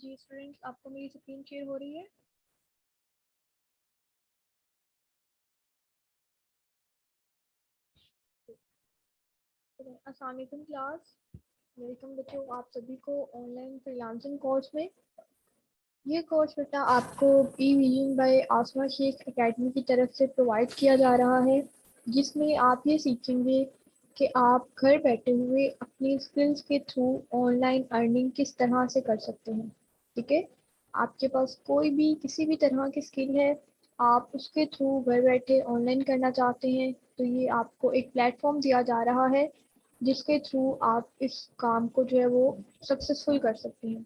जी students, आपको मेरी screen share हो रही है? अस्सलाम वालेकुम क्लास। वेलकम बच्चों, आप सभी को ऑनलाइन फ्रीलांसिंग कोर्स में। ये कोर्स बेटा आपको E vision by Asma Shaikh academy की तरफ से प्रोवाइड किया जा रहा है, जिसमें आप ये सीखेंगे कि आप घर बैठे हुए अपनी स्किल्स के थ्रू ऑनलाइन अर्निंग किस तरह से कर सकते हैं। ठीक है, आपके पास कोई भी किसी भी तरह की स्किल है, आप उसके थ्रू घर बैठे ऑनलाइन करना चाहते हैं, तो ये आपको एक प्लेटफॉर्म दिया जा रहा है जिसके थ्रू आप इस काम को जो है वो सक्सेसफुल कर सकते हैं।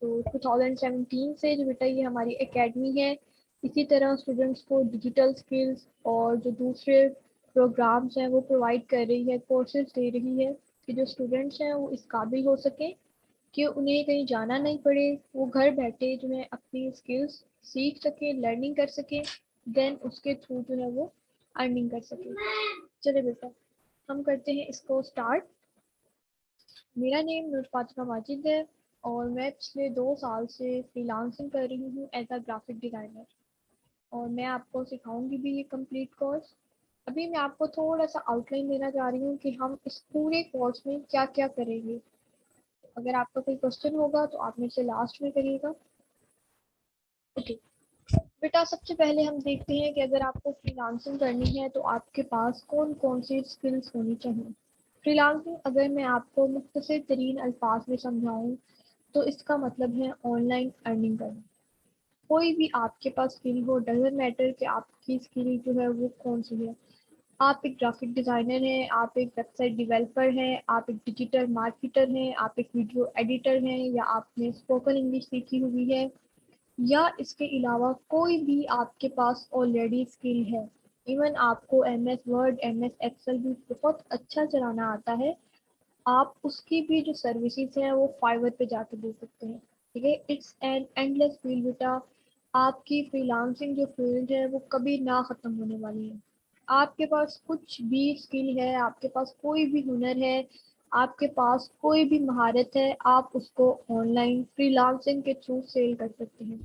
तो 2017 से जो बेटा ये हमारी एकेडमी है, इसी तरह स्टूडेंट्स को डिजिटल स्किल्स और जो दूसरे प्रोग्राम्स हैं वो प्रोवाइड कर रही है, कोर्सेज दे रही है कि जो स्टूडेंट्स हैं वो इस काबिल हो सकें कि उन्हें कहीं जाना नहीं पड़े, वो घर बैठे जो है अपनी स्किल्स सीख सके, लर्निंग कर सके, देन उसके थ्रू जो है वो अर्निंग कर सके। चले बेटा, हम करते हैं इसको स्टार्ट। मेरा नेम नूर फातिमा माजिद है और मैं पिछले 2 साल से फ्रीलांसिंग कर रही हूँ एज अ ग्राफिक डिज़ाइनर, और मैं आपको सिखाऊंगी भी ये कंप्लीट कोर्स। अभी मैं आपको थोड़ा सा आउटलाइन देना चाह रही हूँ कि हम इस पूरे कोर्स में क्या क्या करेंगे। अगर आपका कोई क्वेश्चन होगा तो आप मेरे से लास्ट में करिएगा। ओके बेटा, सबसे पहले हम देखते हैं कि अगर आपको फ्रीलांसिंग करनी है तो आपके पास कौन कौन सी स्किल्स होनी चाहिए। फ्रीलांसिंग अगर मैं आपको मुख्तसर तरीन अल्फाज में समझाऊँ तो इसका मतलब है ऑनलाइन अर्निंग करना। कोई भी आपके पास स्किल हो, डजेंट मैटर कि आपकी स्किल जो है वो कौन सी है। आप एक ग्राफिक डिज़ाइनर हैं, आप एक वेबसाइट डेवलपर हैं, आप एक डिजिटल मार्केटर हैं, आप एक वीडियो एडिटर हैं, या आपने स्पोकन इंग्लिश सीखी हुई है, या इसके अलावा कोई भी आपके पास ऑलरेडी स्किल है। इवन आपको M S word, M S Excel भी बहुत अच्छा चलाना आता है, आप उसकी भी जो सर्विसेज हैं वो फाइवर पे जाके दे सकते हैं। ठीक है, इट्स एन एंडलेस फील्ड बेटा। आपकी फ्रीलांसिंग जो फील्ड है वो कभी ना ख़त्म होने वाली है। आपके पास कुछ भी स्किल है, आपके पास कोई भी हुनर है, आपके पास कोई भी महारत है, आप उसको ऑनलाइन फ्रीलांसिंग के थ्रू सेल कर सकते हैं।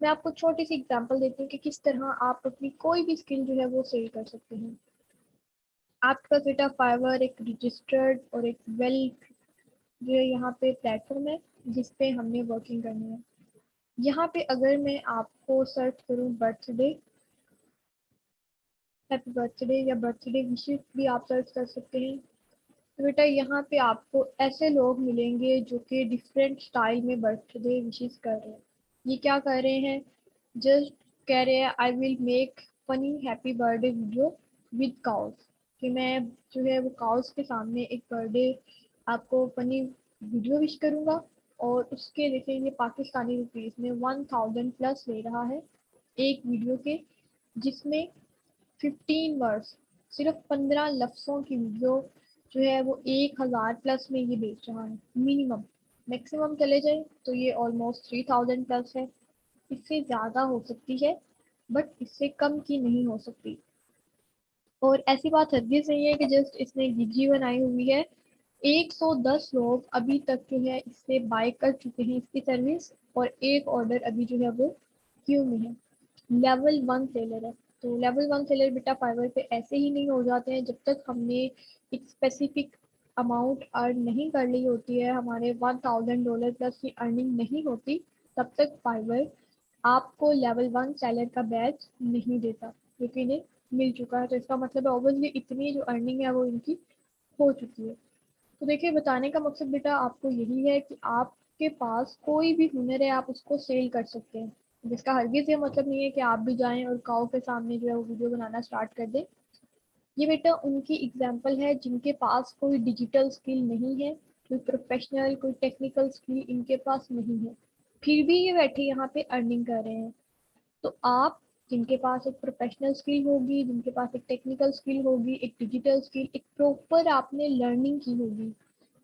मैं आपको छोटी सी एग्जांपल देती हूँ कि किस तरह आप अपनी कोई भी स्किल जो है वो सेल कर सकते हैं। आपके पास बेटा फाइवर एक रजिस्टर्ड और एक वेल जो है यहाँ पे प्लेटफॉर्म है जिस पे हमने वर्किंग करनी है। यहाँ पे अगर मैं आपको सर्च करूँ बर्थडे, हैप्पी बर्थडे या बर्थडे विशेस भी आप सर्च कर सकते हैं, तो बेटा यहाँ पे आपको ऐसे लोग मिलेंगे जो कि डिफरेंट स्टाइल में बर्थडे विशेस कर रहे हैं। ये क्या कर रहे हैं, जस्ट कह रहे हैं I will make funny happy birthday video with cows, कि मैं जो है वो काउस के सामने एक बर्थडे आपको फनी वीडियो विश करूँगा, और उसके देखिए ये पाकिस्तानी रुपीज़ में 1000 प्लस ले रहा है एक वीडियो के, जिसमें 15 वर्ड्स, सिर्फ 15 लफ्ज़ों की वीडियो जो है वो 1000 प्लस में ये बेच रहा है मिनिमम। मैक्सिमम चले जाए तो ये ऑलमोस्ट 3000 प्लस है। इससे ज़्यादा हो सकती है बट इससे कम की नहीं हो सकती। और ऐसी बात हरगिज़ नहीं है कि जस्ट इसने गिजी बनाई हुई है। 110 लोग अभी तक जो है इससे बाय कर चुके हैं इसकी सर्विस, और एक ऑर्डर अभी जो है वो क्यू में है। लेवल 1 सेलर है। तो लेवल 1 सेलर बेटा फाइवर पे ऐसे ही नहीं हो जाते हैं, जब तक हमने एक स्पेसिफिक अमाउंट अर्न नहीं कर ली होती है, हमारे $1000 प्लस की अर्निंग नहीं होती, तब तक फाइवर आपको लेवल 1 सेलर का बैच नहीं देता, क्योंकि इन्हें मिल चुका है। तो इसका मतलब है ऑब्वियसली इतनी जो अर्निंग है वो इनकी हो चुकी है। तो देखिए, बताने का मकसद बेटा आपको यही है कि आपके पास कोई भी हुनर है, आप उसको सेल कर सकते हैं। जिसका हरगिज़ ये मतलब नहीं है कि आप भी जाएं और काऊ के सामने जो है वो वीडियो बनाना स्टार्ट कर दें। ये बेटा उनकी एग्जाम्पल है जिनके पास कोई डिजिटल स्किल नहीं है, कोई प्रोफेशनल कोई टेक्निकल स्किल इनके पास नहीं है, फिर भी ये बैठे यहाँ पे अर्निंग कर रहे हैं। तो आप, जिनके पास एक प्रोफेशनल स्किल होगी, जिनके पास एक टेक्निकल स्किल होगी, एक डिजिटल स्किल, एक प्रॉपर आपने लर्निंग की होगी,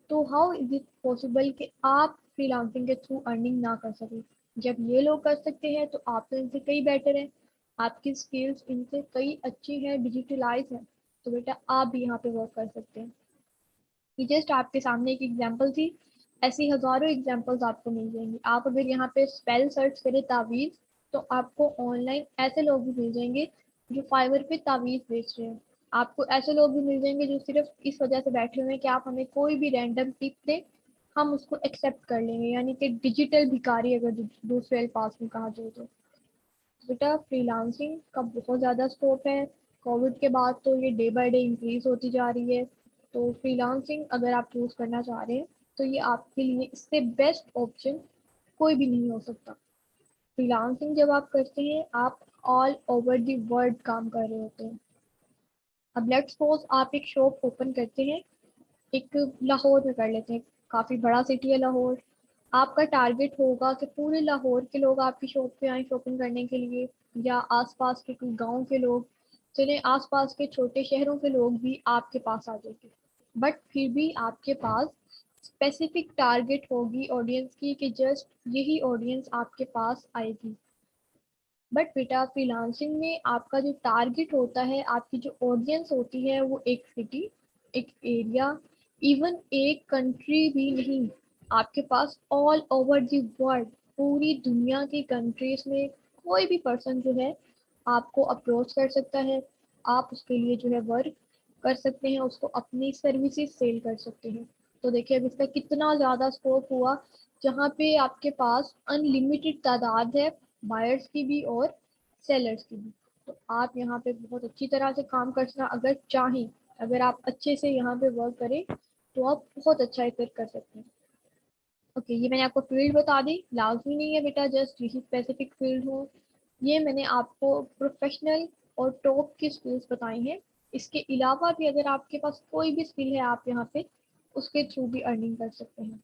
तो हाउ इज इट पॉसिबल कि आप फ्रीलांसिंग के थ्रू अर्निंग ना कर सकें। जब ये लोग कर सकते हैं तो आप तो इनसे कई बेटर हैं, आपकी स्किल्स इनसे कई अच्छी हैं, डिजिटलाइज हैं, तो बेटा आप भी यहाँ पे वर्क कर सकते हैं। ये जस्ट आपके सामने एक एग्जांपल थी। ऐसी हजारों एग्जांपल्स आपको मिल जाएंगी। आप अगर यहाँ पे स्पेल सर्च करें तावीज़, तो आपको ऑनलाइन ऐसे लोग भी मिल जाएंगे जो फाइवर पे तावीज़ बेच रहे हैं। आपको ऐसे लोग भी मिल जाएंगे जो सिर्फ इस वजह से बैठे हुए हैं कि आप हमें कोई भी रैंडम टिप दें, हम उसको एक्सेप्ट कर लेंगे, यानी कि डिजिटल भिखारी अगर दूसरे अल्फाज में कहा जाए तो। बेटा फ्रीलांसिंग का बहुत ज़्यादा स्कोप है। कोविड के बाद तो ये डे बाय डे इंक्रीज होती जा रही है। तो फ्रीलांसिंग अगर आप चूज़ करना चाह रहे हैं तो ये आपके लिए इससे बेस्ट ऑप्शन कोई भी नहीं हो सकता। फ्रीलांसिंग जब आप करते हैं, आप ऑल ओवर द वर्ल्ड काम कर रहे होते हैं। अब लेट्स सपोज आप एक शॉप ओपन करते हैं, एक लाहौर में कर लेते हैं, काफ़ी बड़ा सिटी है लाहौर। आपका टारगेट होगा कि पूरे लाहौर के लोग आपकी शॉप पे आए शॉपिंग करने के लिए, या आसपास के कोई गांव के लोग, चले आसपास के छोटे शहरों के लोग भी आपके पास आ जाएंगे। बट फिर भी आपके पास स्पेसिफिक टारगेट होगी ऑडियंस की कि जस्ट यही ऑडियंस आपके पास आएगी। बट बेटा फ्रीलांसिंग में आपका जो टारगेट होता है, आपकी जो ऑडियंस होती है, वो एक सिटी, एक एरिया, इवन एक कंट्री भी नहीं, आपके पास ऑल ओवर द वर्ल्ड, पूरी दुनिया की कंट्रीज में कोई भी पर्सन जो है आपको अप्रोच कर सकता है। आप उसके लिए जो है वर्क कर सकते हैं, उसको अपनी सर्विसेज सेल कर सकते हैं। तो देखिए अब इसका कितना ज़्यादा स्कोप हुआ, जहाँ पे आपके पास अनलिमिटेड तादाद है बायर्स की भी और सेलर्स की भी। तो आप यहाँ पे बहुत अच्छी तरह से काम करना अगर चाहें, अगर आप अच्छे से यहाँ पे वर्क करें, तो आप बहुत अच्छा फिर कर सकते हैं। ओके, ये मैंने आपको फील्ड बता दी, लाजमी नहीं है बेटा जस्ट यही स्पेसिफिक फील्ड हो। ये मैंने आपको प्रोफेशनल और टॉप की स्किल्स बताई हैं। इसके अलावा भी अगर आपके पास कोई भी स्किल है, आप यहाँ पे उसके थ्रू भी अर्निंग कर सकते हैं।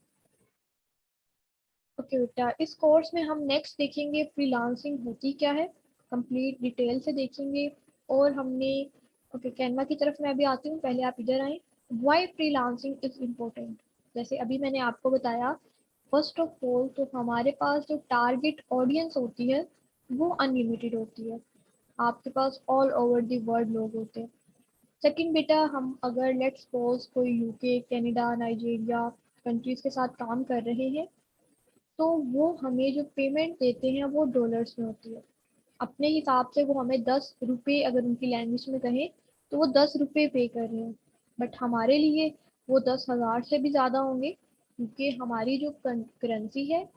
ओके बेटा, इस कोर्स में हम नेक्स्ट देखेंगे फ्रीलांसिंग होती क्या है, कंप्लीट डिटेल से देखेंगे। और हमने ओके कैनवा की तरफ मैं अभी आती हूँ, पहले आप इधर आए। वाई फ्रीलांसिंग इज इम्पोर्टेंट, जैसे अभी मैंने आपको बताया, फर्स्ट ऑफ ऑल तो हमारे पास जो टारगेट ऑडियंस होती है वो अनलिमिटेड होती है, आपके पास ऑल ओवर द वर्ल्ड लोग होते हैं। सेकंड बेटा, हम अगर लेट्स सपोज कोई यूके, कनाडा, नाइजीरिया कंट्रीज के साथ काम कर रहे हैं, तो वो हमें जो पेमेंट देते हैं वो डॉलर्स में होती है। अपने हिसाब से वो हमें 10 रुपये अगर उनकी लैंग्वेज में कहें तो वो 10 रुपये पे कर रहे हैं। बट हमारे लिए वो 10,000 से भी ज़्यादा होंगे, क्योंकि हमारी जो करेंसी है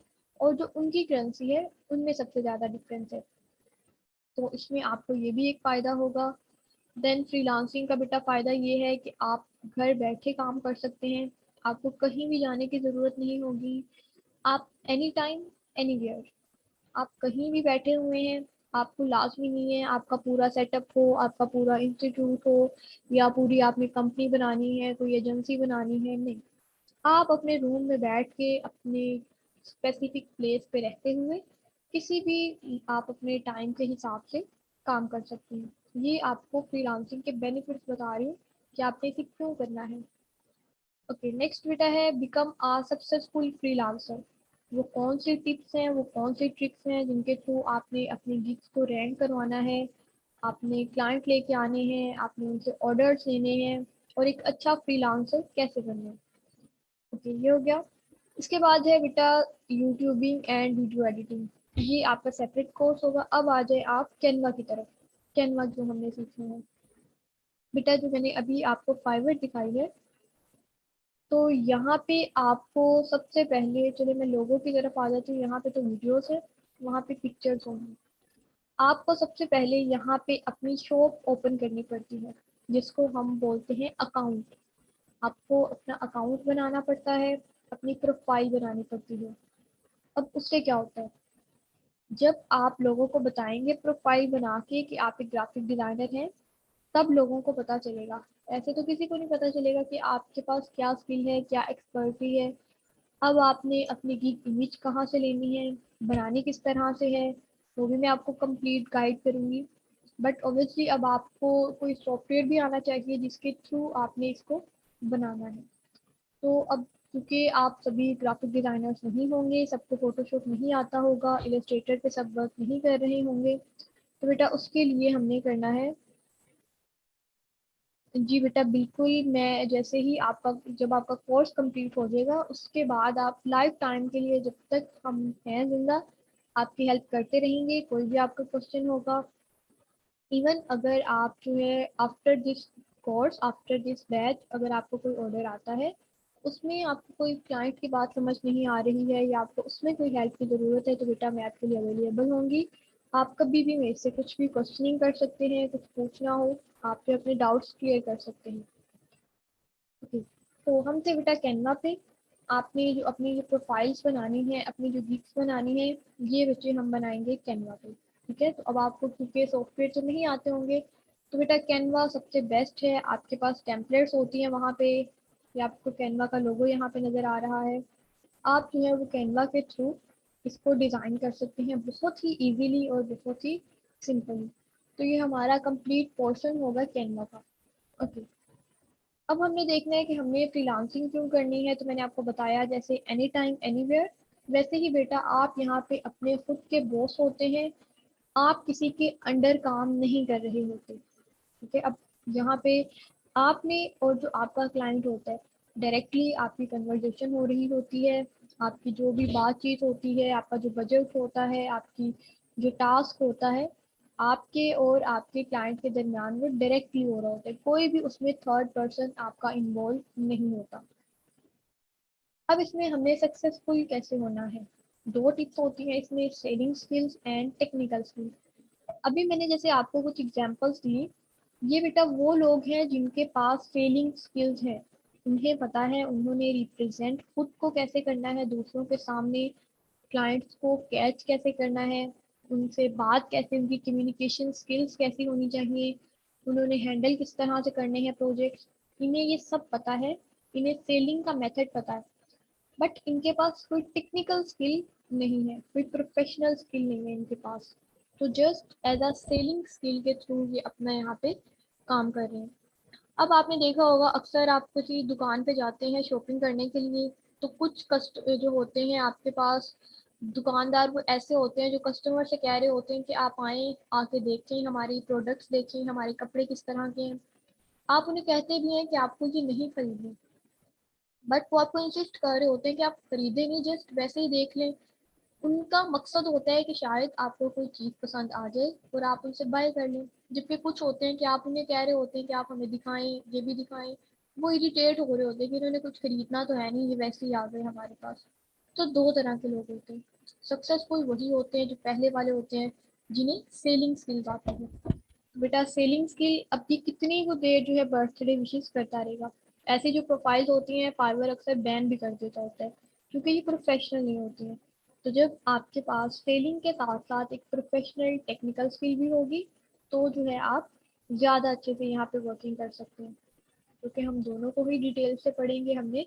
और जो उनकी करेंसी है उनमें सबसे ज़्यादा डिफरेंस है। तो इसमें आपको ये भी एक फ़ायदा होगा। देन फ्रीलांसिंग का बेटा फ़ायदा ये है कि आप घर बैठे काम कर सकते हैं, आपको कहीं भी जाने की ज़रूरत नहीं होगी। आप एनी टाइम एनीवेयर, आप कहीं भी बैठे हुए हैं, आपको लाजमी नहीं है आपका पूरा सेटअप हो, आपका पूरा इंस्टीट्यूट हो, या पूरी आपने कंपनी बनानी है, कोई एजेंसी बनानी है, नहीं। आप अपने रूम में बैठ के अपने स्पेसिफिक प्लेस पे रहते हुए किसी भी आप अपने टाइम के हिसाब से काम कर सकते हैं। ये आपको फ्रीलांसिंग के बेनिफिट्स बता रही हूँ कि आपने इसे क्यों करना है। ओके, नेक्स्ट बेटा है बिकम आ सक्सेसफुल फ्रीलांसर। वो कौन सी टिप्स हैं, वो कौन सी ट्रिक्स हैं जिनके थ्रू आपने अपने गिग्स को रैंक करवाना है, आपने क्लाइंट लेके आने हैं, आपने उनसे ऑर्डर्स लेने हैं, और एक अच्छा फ्रीलांसर कैसे बनना है। ओके, ये हो गया। इसके बाद है बेटा यूट्यूबिंग एंड वीडियो एडिटिंग। ये आपका सेपरेट कोर्स होगा। अब आ जाए आप कैनवा की तरफ। कैनवा जो हमने सीखना है बेटा, जो मैंने अभी आपको फाइवर दिखाई है, तो यहाँ पे आपको सबसे पहले, चलिए मैं लोगों की तरफ आ जाती हूँ, यहाँ पे तो वीडियोस है, वहाँ पे पिक्चर्स होंगी। आपको सबसे पहले यहाँ पे अपनी शॉप ओपन करनी पड़ती है, जिसको हम बोलते हैं अकाउंट। आपको अपना अकाउंट बनाना पड़ता है, अपनी प्रोफाइल बनानी पड़ती है। अब उससे क्या होता है, जब आप लोगों को बताएंगे प्रोफाइल बना के कि आप एक ग्राफिक डिजाइनर हैं, तब लोगों को पता चलेगा। ऐसे तो किसी को नहीं पता चलेगा कि आपके पास क्या स्किल है, क्या एक्सपर्टी है। अब आपने अपनी की इमेज कहाँ से लेनी है, बनानी किस तरह से है, वो भी मैं आपको कंप्लीट गाइड करूँगी। बट ऑब्वियसली अब आपको कोई सॉफ्टवेयर भी आना चाहिए जिसके थ्रू आपने इसको बनाना है। तो अब क्योंकि आप सभी ग्राफिक डिज़ाइनर्स नहीं होंगे, सबको फ़ोटोशॉप नहीं आता होगा, इलस्ट्रेटर पे सब वर्क नहीं कर रहे होंगे, तो बेटा उसके लिए हमने करना है जी बेटा बिल्कुल, मैं जैसे ही आपका जब आपका कोर्स कंप्लीट हो जाएगा उसके बाद आप लाइफ टाइम के लिए, जब तक हम हैं जिंदा, आपकी हेल्प करते रहेंगे। कोई भी आपका क्वेश्चन होगा, इवन अगर आप जो है after this course, after this batch, अगर आपको कोई ऑर्डर आता है उसमें आपको कोई क्लाइंट की बात समझ नहीं आ रही है या आपको उसमें कोई हेल्प की ज़रूरत है, तो बेटा मैं आपके लिए अवेलेबल होंगी। आप कभी भी मेरे से कुछ भी क्वेश्चनिंग कर सकते हैं, कुछ पूछना हो आप जो अपने डाउट्स क्लियर कर सकते हैं। ओके, तो हम थे बेटा कैनवा पे। आपने जो अपनी जो प्रोफाइल्स बनानी है, अपनी जो गिग्स बनानी है, ये बच्चे हम बनाएंगे कैनवा पे। ठीक है, तो अब आपको क्योंकि सॉफ्टवेयर तो नहीं आते होंगे, तो बेटा कैनवा सबसे बेस्ट है। आपके पास टेम्पलेट्स होती हैं वहाँ पे, या आपको कैनवा का लोगो यहाँ पे नज़र आ रहा है। आप जो है वो कैनवा के थ्रू इसको डिज़ाइन कर सकते हैं बहुत ही इजीली और बहुत ही सिंपली। तो ये हमारा कंप्लीट पोर्शन होगा कैनवा का। ओके, अब हमने देखना है कि हमने फ्रीलांसिंग क्यों करनी है। तो मैंने आपको बताया जैसे एनी टाइम एनीवेयर, वैसे ही बेटा आप यहाँ पे अपने खुद के बॉस होते हैं, आप किसी के अंडर काम नहीं कर रहे होते। ठीक है, अब यहाँ पे आपने और जो आपका क्लाइंट होता है, डायरेक्टली आपकी कन्वर्जेशन हो रही होती है। आपकी जो भी बातचीत होती है, आपका जो बजट होता है, आपकी जो टास्क होता है, आपके और आपके क्लाइंट के दरमियान वो डायरेक्टली हो रहा होता है। कोई भी उसमें थर्ड पर्सन आपका इन्वॉल्व नहीं होता। अब इसमें हमें सक्सेसफुल कैसे होना है, दो टिप्स होती हैं इसमें, selling skills and technical skills. अभी मैंने जैसे आपको कुछ एग्जांपल्स दिए, ये बेटा वो लोग हैं जिनके पास सेलिंग स्किल्स है। उन्हें पता है उन्होंने रिप्रेजेंट खुद को कैसे करना है दूसरों के सामने, क्लाइंट्स को कैच कैसे करना है, उनसे बात कैसे, उनकी कम्युनिकेशन स्किल्स कैसी होनी चाहिए, उन्होंने हैंडल किस तरह से करने हैं प्रोजेक्ट्स, इन्हें ये सब पता है। इन्हें सेलिंग का मेथड पता है, बट इनके पास कोई टेक्निकल स्किल नहीं है, कोई प्रोफेशनल स्किल नहीं है इनके पास। तो just as a selling skill के थ्रू ये अपना यहाँ पे काम कर रहे हैं। अब आपने देखा होगा अक्सर आप किसी दुकान पे जाते हैं शॉपिंग करने के लिए, तो कुछ कस्ट जो होते हैं आपके पास दुकानदार, वो ऐसे होते हैं जो कस्टमर से कह रहे होते हैं कि आप आए, आके देखें हमारी प्रोडक्ट्स, देखें हमारे कपड़े किस तरह के हैं। आप उन्हें कहते भी हैं कि आपको ये नहीं खरीदने, बट वो आपको इंसिस्ट कर रहे होते हैं कि आप खरीदें नहीं, जस्ट वैसे ही देख लें। उनका मकसद होता है कि शायद आपको कोई चीज़ पसंद आ जाए और आप उनसे बाय कर लें। जबकि कुछ होते हैं कि आप उन्हें कह रहे होते हैं कि आप हमें दिखाएं, ये भी दिखाएं, वो इरिटेट हो रहे होते हैं कि इन्होंने कुछ खरीदना तो है नहीं, ये वैसे ही आ गए हमारे पास। तो दो तरह के लोग होते हैं। सक्सेसफुल वही होते हैं जो पहले वाले होते हैं, जिन्हें सेलिंग स्किल्स आती है। बेटा सेलिंग स्किल अपनी कितनी वो देर जो है बर्थडे विशेष करता रहेगा। ऐसी जो प्रोफाइल्स होती हैं फाइवर अक्सर बैन भी कर देता होता है, क्योंकि ये प्रोफेशनल नहीं होती हैं। तो जब आपके पास सेलिंग के साथ साथ एक प्रोफेशनल टेक्निकल स्किल भी होगी, तो जो है आप ज़्यादा अच्छे से यहाँ पे वर्किंग कर सकते हैं। क्योंकि हम दोनों को ही डिटेल से पढ़ेंगे। हमने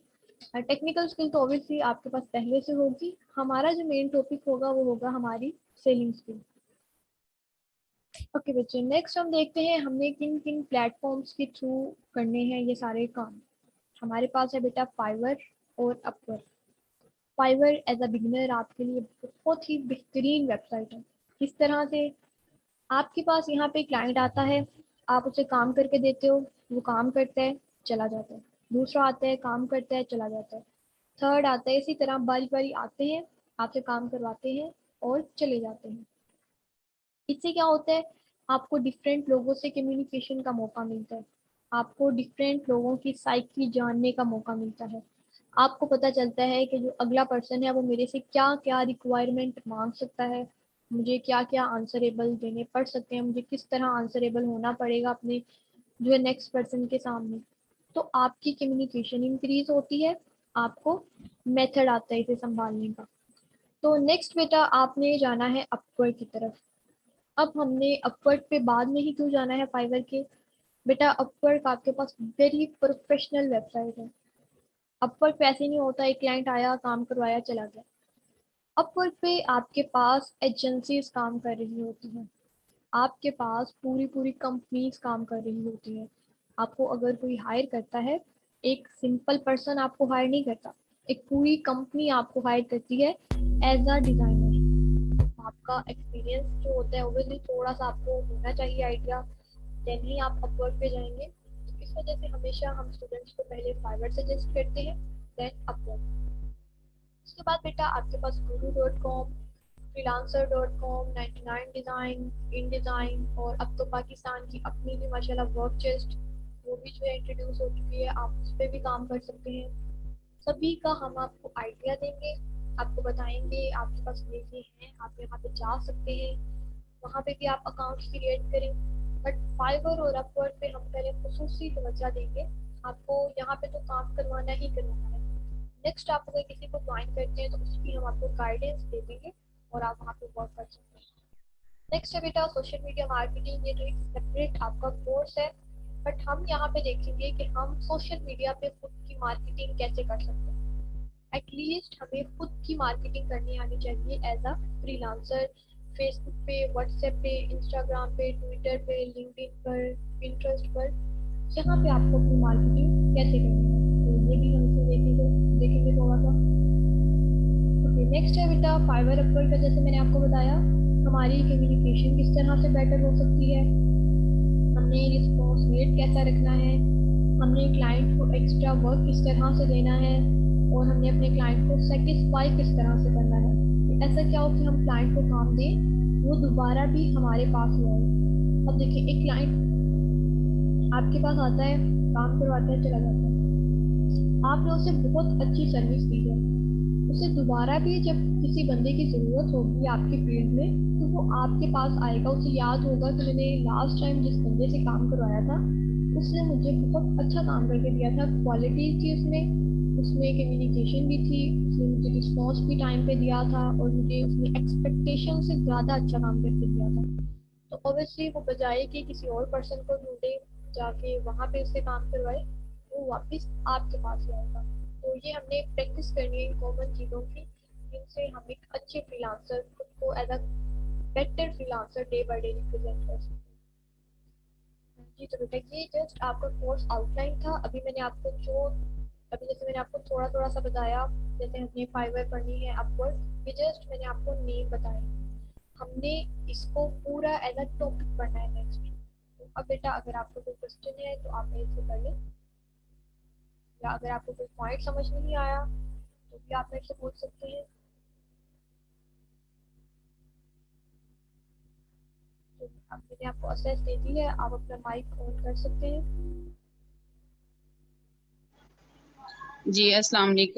टेक्निकल स्किल तो ऑब्वियसली आपके पास पहले से होगी, हमारा जो मेन टॉपिक होगा वो होगा हमारी सेलिंग स्किल। ओके बच्चे, नेक्स्ट हम देखते हैं हमने किन किन प्लेटफॉर्म्स के थ्रू करने हैं ये सारे काम। हमारे पास है बेटा फाइवर और Upwork. Fiverr as a beginner आपके लिए बहुत ही बेहतरीन वेबसाइट है। किस तरह से, आपके पास यहाँ पे क्लाइंट आता है, आप उसे काम करके देते हो, वो काम करता है चला जाता है, दूसरा आता है काम करता है चला जाता है, थर्ड आता है, इसी तरह बारी बारी आते हैं, आपसे काम करवाते हैं और चले जाते हैं। इससे क्या होता है, आपको डिफरेंट लोगों से कम्युनिकेशन का मौका मिलता है, आपको डिफरेंट लोगों की साइकी जानने का मौका मिलता है। आपको पता चलता है कि जो अगला पर्सन है वो मेरे से क्या क्या रिक्वायरमेंट मांग सकता है, मुझे क्या क्या आंसरेबल देने पड़ सकते हैं, मुझे किस तरह आंसरेबल होना पड़ेगा अपने जो है नेक्स्ट पर्सन के सामने। तो आपकी कम्युनिकेशन इंक्रीज होती है, आपको मेथड आता है इसे संभालने का। तो नेक्स्ट बेटा आपने जाना है अपवर्क की तरफ। अब हमने अपवर्क पे बाद में ही क्यों जाना है फाइवर के, बेटा अपवर्क आपके पास वेरी प्रोफेशनल वेबसाइट है। अपवर्क पे ऐसे नहीं होता एक क्लाइंट आया काम करवाया चला गया। अपवर्क पे आपके पास एजेंसीज काम कर रही होती हैं, आपके पास पूरी पूरी कंपनीज काम कर रही होती हैं। आपको अगर कोई हायर करता है, एक सिंपल पर्सन आपको हायर नहीं करता, एक पूरी कंपनी आपको हायर करती है एज अ डिजाइनर। आपका एक्सपीरियंस जो होता है ओबियसली थोड़ा सा आपको होना चाहिए आइडिया, देन ही आप अपवर्क पे जाएंगे। तो इस वजह से हमेशा हम स्टूडेंट्स को पहले फाइवर सजेस्ट करते हैं, देन अपवर्क। उसके बाद बेटा आपके पास guru.com, freelancer.com, 99 डिज़ाइन, इन डिज़ाइन, और अब तो पाकिस्तान की अपनी भी माशाल्लाह वर्क चेस्ट, वो भी जो है इंट्रोड्यूस हो चुकी है, आप उस पर भी काम कर सकते हैं। सभी का हम आपको आइडिया देंगे, आपको बताएंगे आपके पास ये हैं, आप यहाँ पे जा सकते हैं, वहाँ पे भी आप अकाउंट क्रिएट करें। बट फाइवर और अपवर्क पे हम पहले खुसूसी तवज्जो देंगे, आपको यहाँ पे तो काम करवाना ही करवाना है। नेक्स्ट आप अगर किसी को ज्वाइन करते हैं तो उसकी हम आपको गाइडेंस दे देंगे और आप वहाँ पे वर्क कर सकते हैं। नेक्स्ट है बेटा सोशल मीडिया मार्केटिंग, ये तो एक सेपरेट आपका कोर्स है, बट हम यहाँ पे देखेंगे कि हम सोशल मीडिया पे खुद की मार्केटिंग कैसे कर सकते हैं। एटलीस्ट हमें खुद की मार्केटिंग करनी आनी चाहिए एज अ फ्रीलांसर, फेसबुक पे, व्हाट्सएप पे, इंस्टाग्राम पे, ट्विटर पे, लिंक्डइन पर, पिंटरेस्ट पर, यहाँ पे आपको अपनी मार्केटिंग कैसे करनी है, तो ये भी हम इसे देखेंगे थोड़ा सा। ओके, नेक्स्ट है बेटा फाइवर अपवर्क का, जैसे मैंने आपको बताया हमारी कम्युनिकेशन किस तरह से बेटर हो सकती है, हमने रिस्पॉन्स रेट कैसा रखना है, हमने क्लाइंट को एक्स्ट्रा वर्क किस तरह से देना है, और हमने अपने क्लाइंट को सेटिस्फाई किस तरह से करना है। ऐसा क्या हो कि हम क्लाइंट को काम दें, वो दोबारा भी हमारे पास ही आए। अब देखिए एक क्लाइंट आपके पास आता है, काम करवाता है, चला जाता है, आपने उसे बहुत अच्छी सर्विस दी है, उसे दोबारा भी जब किसी बंदे की ज़रूरत होगी आपकी फील्ड में तो वो आपके पास आएगा, उसे याद होगा कि मैंने लास्ट टाइम जिस बंदे से काम करवाया था उसने मुझे बहुत अच्छा काम करके दिया था, क्वालिटी थी उसमें, उसमें कम्युनिकेशन भी थी, उसने मुझे रिस्पॉन्स भी टाइम पे दिया था, और मुझे उसने एक्सपेक्टेशन से ज़्यादा अच्छा काम करके दिया था। तो ऑब्वियसली वो बजाय कि किसी और पर्सन को ढूंढे, जाके वहाँ पे उससे काम करवाए, वो वापस आपके पास ही आएगा। तो ये हमने प्रैक्टिस करनी है इन कॉमन चीज़ों की, जिनसे हम एक अच्छे फ्रीलांसर खुद को as a better freelancer day by day represent कर सकते हैं। जी तो बेटा ये जस्ट आपका कोर्स आउटलाइन था, अभी मैंने आपको जो अभी जैसे मैंने आपको थोड़ा थोड़ा सा बताया, जैसे हमने फाइवर पढ़नी है अपवर्क, ये जस्ट मैंने आपको नेम बताए, हमने इसको पूरा एज अ टॉपिक पढ़ना है नेक्स्ट। तो अब बेटा अगर आपको कोई क्वेश्चन है तो आप मेरे से कर लें, या अगर आपको कोई पॉइंट समझ नहीं आया तो भी आप मेरे से पूछ सकते हैं। तो अब मैंने आपको असेस दे दी है, आप अपना माइक ऑन कर सकते हैं। जी अस्सलाम वालेकुम।